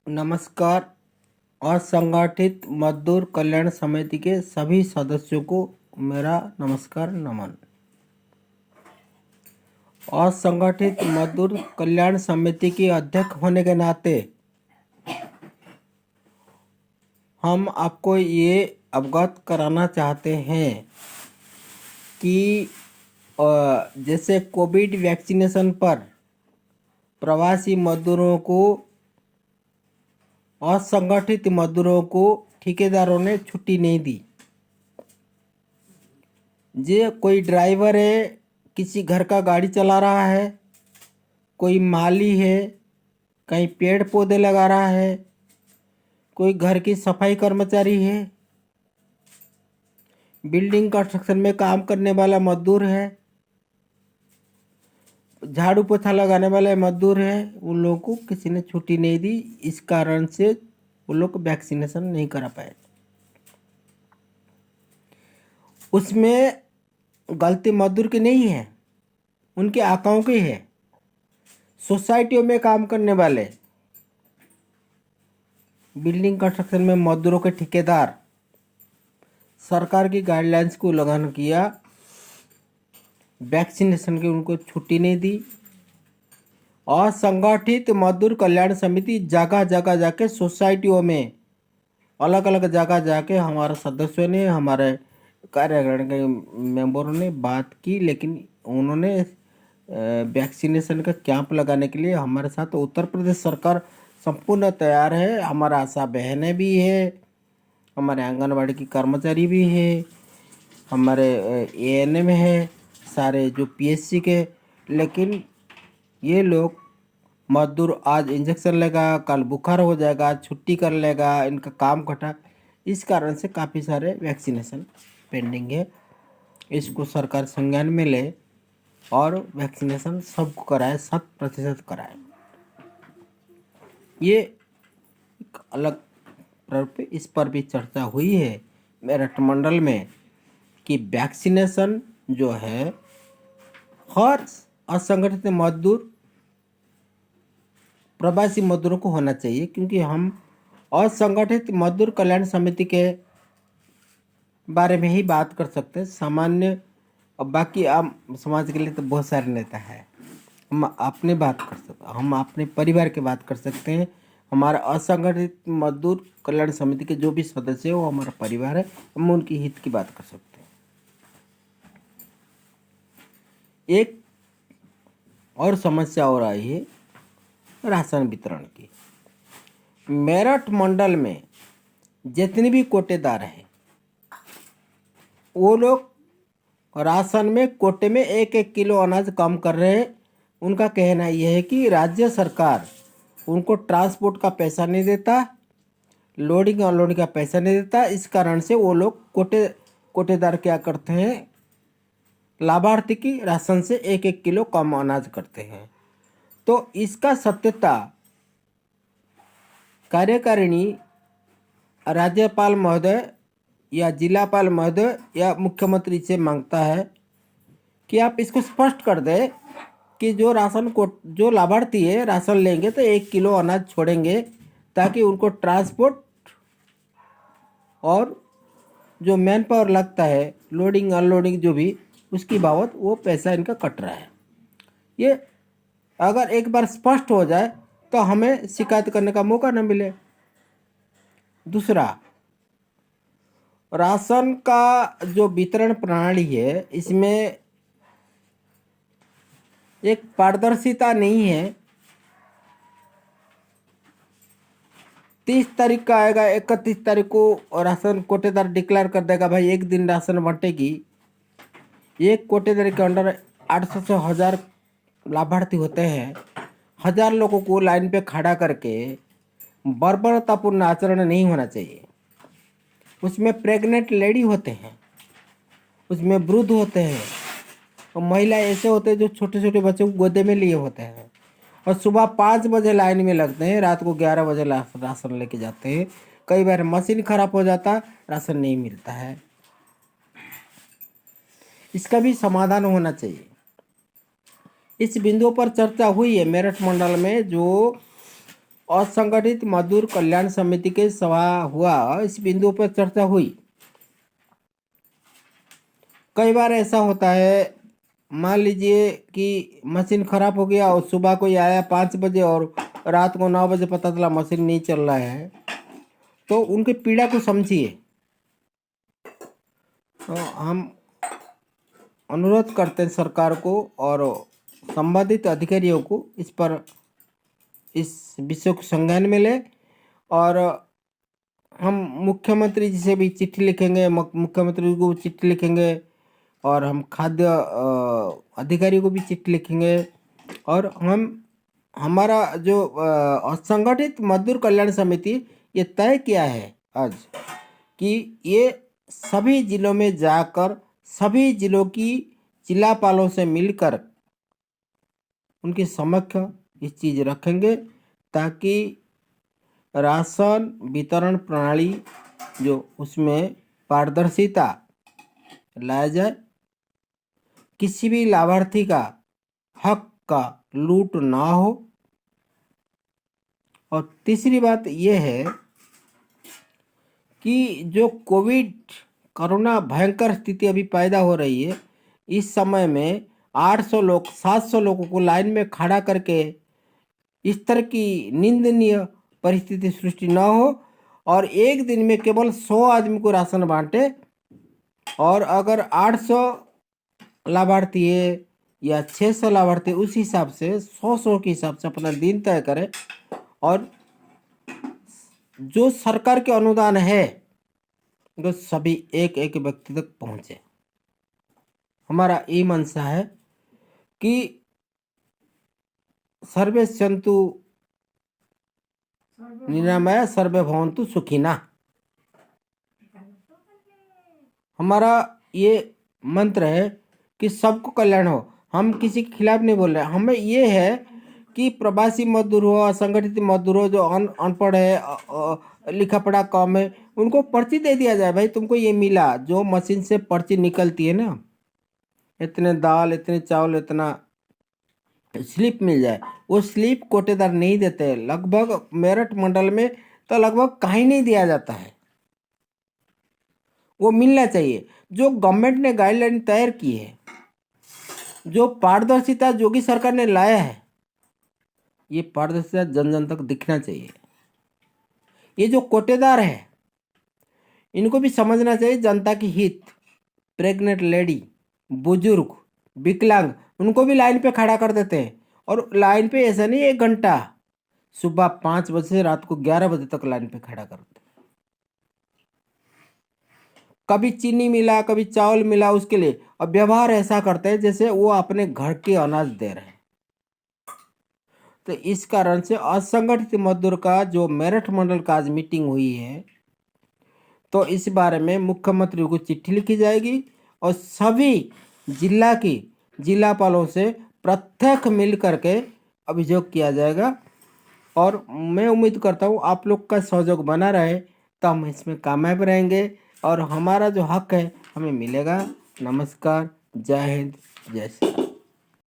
नमस्कार। असंगठित मजदूर कल्याण समिति के सभी सदस्यों को मेरा नमस्कार नमन। असंगठित मजदूर कल्याण समिति की अध्यक्ष होने के नाते हम आपको ये अवगत कराना चाहते हैं कि जैसे कोविड वैक्सीनेशन पर प्रवासी मजदूरों को, असंगठित मजदूरों को ठेकेदारों ने छुट्टी नहीं दी। जे कोई ड्राइवर है, किसी घर का गाड़ी चला रहा है, कोई माली है, कहीं पेड़ पौधे लगा रहा है, कोई घर की सफाई कर्मचारी है, बिल्डिंग कंस्ट्रक्शन में काम करने वाला मजदूर है, झाड़ू पोछा लगाने वाले मजदूर है, उन लोगों को किसी ने छुट्टी नहीं दी। इस कारण से वो लोग वैक्सीनेशन नहीं करा पाए। उसमें गलती मजदूर की नहीं है, उनके आकाओं की है। सोसाइटियों में काम करने वाले, बिल्डिंग कंस्ट्रक्शन में मजदूरों के ठेकेदार सरकार की गाइडलाइंस को उल्लंघन किया, वैक्सीनेशन की उनको छुट्टी नहीं दी। असंगठित मजदूर कल्याण समिति जगह जगह जाके सोसाइटियों में अलग अलग जगह जाके हमारे सदस्यों ने, हमारे कार्यकारिणी के मेंबरों ने बात की, लेकिन उन्होंने वैक्सीनेशन का कैंप लगाने के लिए हमारे साथ उत्तर प्रदेश सरकार संपूर्ण तैयार है। हमारा आशा बहनें भी है, हमारे आंगनबाड़ी की कर्मचारी भी है, हमारे एएनएम है, सारे जो पीएचसी के। लेकिन ये लोग मजदूर आज इंजेक्शन लेगा, कल बुखार हो जाएगा, छुट्टी कर लेगा, इनका काम घटा। इस कारण से काफ़ी सारे वैक्सीनेशन पेंडिंग है। इसको सरकार संज्ञान में ले और वैक्सीनेशन सबको कराए, 100% कराए। ये एक अलग पर इस पर भी चर्चा हुई है मेरठ मंडल में कि वैक्सीनेशन जो है हर असंगठित मजदूर, प्रवासी मजदूरों को होना चाहिए, क्योंकि हम असंगठित मजदूर कल्याण समिति के बारे में ही बात कर सकते हैं। सामान्य और बाकी आम समाज के लिए तो बहुत सारे नेता हैं। हम अपने बात कर सकते, हम अपने परिवार की बात कर सकते हैं। हमारा असंगठित मजदूर कल्याण समिति के जो भी सदस्य है वो हमारा परिवार है, हम उनकी हित की बात कर सकते हैं। एक और समस्या हो रही है राशन वितरण की। मेरठ मंडल में जितने भी कोटेदार हैं वो लोग राशन में कोटे में 1-1 किलो अनाज कम कर रहे हैं। उनका कहना यह है कि राज्य सरकार उनको ट्रांसपोर्ट का पैसा नहीं देता, लोडिंग अनलोडिंग का पैसा नहीं देता। इस कारण से वो लोग कोटेदार क्या करते हैं, लाभार्थी की राशन से 1-1 किलो कम अनाज करते हैं। तो इसका सत्यता कार्यकारिणी राज्यपाल महोदय या जिलापाल महोदय या मुख्यमंत्री से मांगता है कि आप इसको स्पष्ट कर दें कि जो राशन को, जो लाभार्थी है राशन लेंगे तो 1 किलो अनाज छोड़ेंगे, ताकि उनको ट्रांसपोर्ट और जो मैन पावर लगता है, लोडिंग अनलोडिंग जो भी, उसकी बाबत वो पैसा इनका कट रहा है। ये अगर एक बार स्पष्ट हो जाए तो हमें शिकायत करने का मौका न मिले। दूसरा, राशन का जो वितरण प्रणाली है इसमें एक पारदर्शिता नहीं है। 30 तारीख का आएगा, 31 तारीख को राशन कोटेदार डिक्लेयर कर देगा, भाई एक दिन राशन बंटेगी। एक कोटेदार के अंडर 800 से 1000 लाभार्थी होते हैं। 1000 लोगों को लाइन पे खड़ा करके बर्बरतापूर्ण आचरण नहीं होना चाहिए। उसमें प्रेग्नेंट लेडी होते हैं, उसमें वृद्ध होते हैं, और महिला ऐसे होते हैं जो छोटे छोटे बच्चों को गोदे में लिए होते हैं, और सुबह 5 बजे लाइन में लगते हैं, रात को 11 बजे राशन लेके जाते हैं। कई बार मशीन खराब हो जाता, राशन नहीं मिलता है। इसका भी समाधान होना चाहिए। इस बिंदु पर चर्चा हुई है मेरठ मंडल में। जो असंगठित मजदूर कल्याण समिति के सभा हुआ, इस बिंदु पर चर्चा हुई। कई बार ऐसा होता है, मान लीजिए कि मशीन खराब हो गया और सुबह कोई आया 5 बजे और रात को 9 बजे पता चला मशीन नहीं चल रहा है, तो उनकी पीड़ा को समझिए। तो हम अनुरोध करते हैं सरकार को और संबंधित अधिकारियों को इस विषय को संज्ञान में ले, और हम मुख्यमंत्री जी से भी चिट्ठी लिखेंगे, मुख्यमंत्री को चिट्ठी लिखेंगे, और हम खाद्य अधिकारी को भी चिट्ठी लिखेंगे, और हमारा जो असंगठित मजदूर कल्याण समिति ये तय किया है आज कि ये सभी जिलों में जाकर सभी जिलों की जिलापालों से मिलकर उनके समक्ष इस चीज़ रखेंगे, ताकि राशन वितरण प्रणाली जो उसमें पारदर्शिता लाया जाए, किसी भी लाभार्थी का हक का लूट ना हो। और तीसरी बात यह है कि जो कोरोना भयंकर स्थिति अभी पैदा हो रही है, इस समय में 700 लोगों को लाइन में खड़ा करके इस तरह की निंदनीय परिस्थिति सृष्टि न हो, और एक दिन में केवल 100 आदमी को राशन बांटे, और अगर 800 लाभार्थी है या 600 लाभार्थी, उस हिसाब से 100 के हिसाब से अपना दिन तय करें, और जो सरकार के अनुदान है तो सभी एक एक व्यक्ति तक पहुँचे। हमारा ये मंशा है कि सर्वे सन्तु निरामया सर्वे भवन्तु सुखिनः, हमारा ये मंत्र है कि सबको कल्याण हो। हम किसी के खिलाफ नहीं बोल रहे, हमें ये है कि प्रवासी मजदूर हो, असंगठित मजदूर हो, जो अनपढ़ है, लिखा पढ़ा कम है, उनको पर्ची दे दिया जाए। भाई तुमको ये मिला, जो मशीन से पर्ची निकलती है ना, इतने दाल, इतने चावल, इतना स्लिप मिल जाए। वो स्लिप कोटेदार नहीं देते, लगभग मेरठ मंडल में तो लगभग कहीं नहीं दिया जाता है। वो मिलना चाहिए। जो गवर्नमेंट ने गाइडलाइन तैयार की है, जो पारदर्शिता योगी सरकार ने लाया है, ये पारदर्शिता जन जन तक दिखना चाहिए। ये जो कोटेदार है, इनको भी समझना चाहिए जनता की हित। प्रेग्नेंट लेडी, बुजुर्ग, विकलांग, उनको भी लाइन पे खड़ा कर देते हैं, और लाइन पे ऐसा नहीं 1 घंटा, सुबह 5 बजे से रात को 11 बजे तक लाइन पे खड़ा करते हैं। कभी चीनी मिला, कभी चावल मिला उसके लिए, और व्यवहार ऐसा करते हैं जैसे वो अपने घर के अनाज दे रहे हैं। तो इस कारण से असंगठित मजदूर का जो मेरठ मंडल का आज मीटिंग हुई है, तो इस बारे में मुख्यमंत्री को चिट्ठी लिखी जाएगी, और सभी जिला की जिलापालों से प्रत्यक्ष मिल करके अभियोग किया जाएगा। और मैं उम्मीद करता हूँ आप लोग का सहयोग बना रहे, तो हम इसमें कामयाब रहेंगे, और हमारा जो हक है हमें मिलेगा। नमस्कार, जय हिंद, जय श्री राम।